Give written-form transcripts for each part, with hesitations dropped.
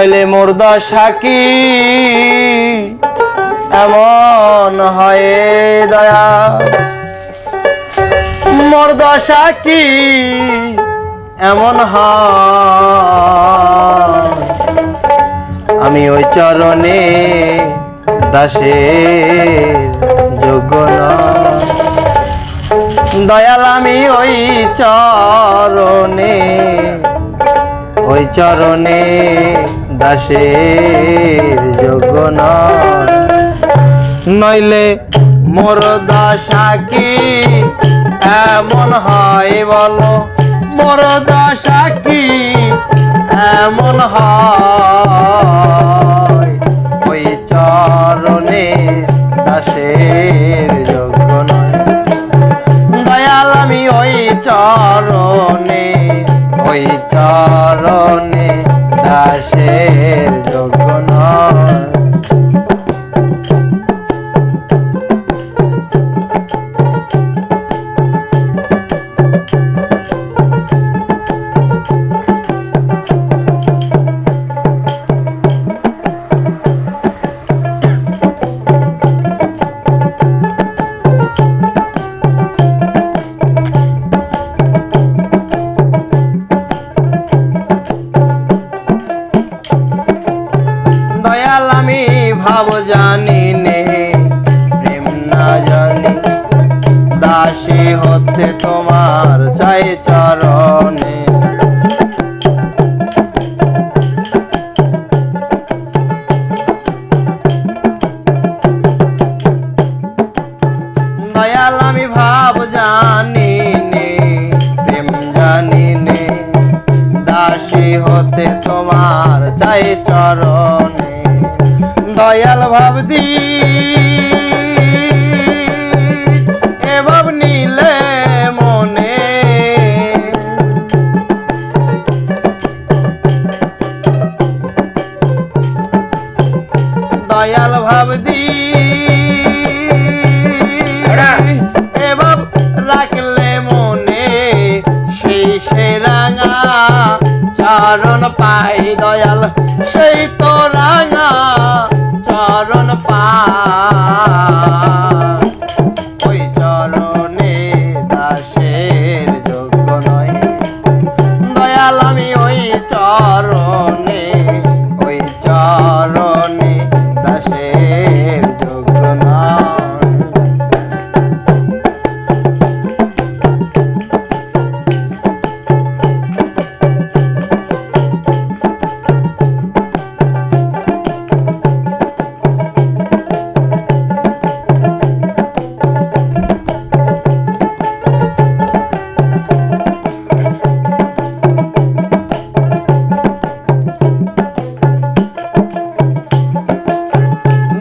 নইলে মোর দশা কি এমন হয় দয়া, মোর দশা কি এমন হয়, আমি ওই চরণে দাসের যোগ্য নয়। দয়াল আমি ওই চরণে দাসের যোগ্য নয়। নইলে মোর দশা কি এমন হয় বলো, মোর দশা কি এমন হয়, ওই চরণে দাসের যোগ্য নয়। দয়াল আমি ওই চরণে দাসের যোগ্য নয়। আমি ভাব জানি নে প্রেম না জানি, দাসী হতে তোমার চাই চরণে। দয়াল আমি ভাব জানি নে প্রেম জানি নে, দাসী হতে তোমার চাই চরণে। দয়াল ভাবদি এ ভাব নিলে মনে, দয়াল ভাবদি এ ভাব রাখলে মনে, সেই সে রাঙা চরণ পাই দয়াল, সেই তো রাঙা চরণ পাই, ওই চরণে দাসের যোগ্য নয়। দয়াল আমি ওই চরণে দাসের যোগ্য নয়।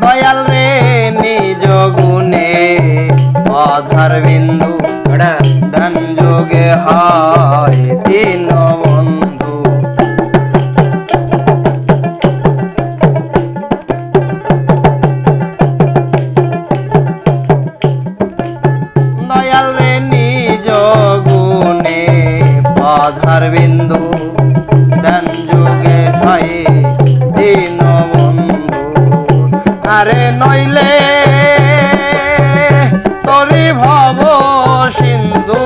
দয়াল রে নিজ গুণে অধার বিন্দু, ধন যোগে হয় দীন বন্ধু। দয়াল রে নিজ গুণে অধার বিন্দু, ধন যোগে হয় দীন বন্ধু। আরে নইলে তরি ভব সিন্ধু,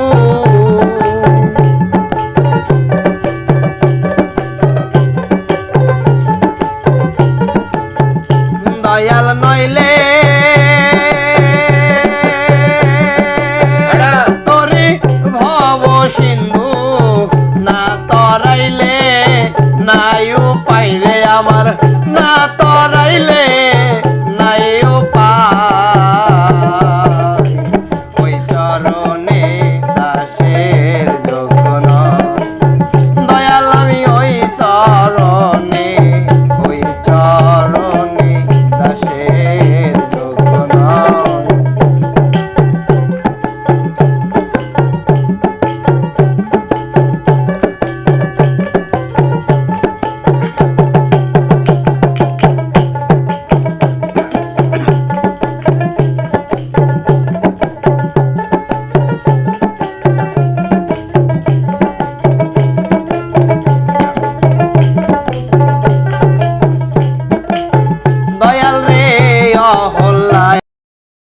দয়াল নইলে তরি ভব সিন্ধু, না তরাইলে নাই উপায় রে আমার, না তরাইলে নাই উপায়। মহল্লা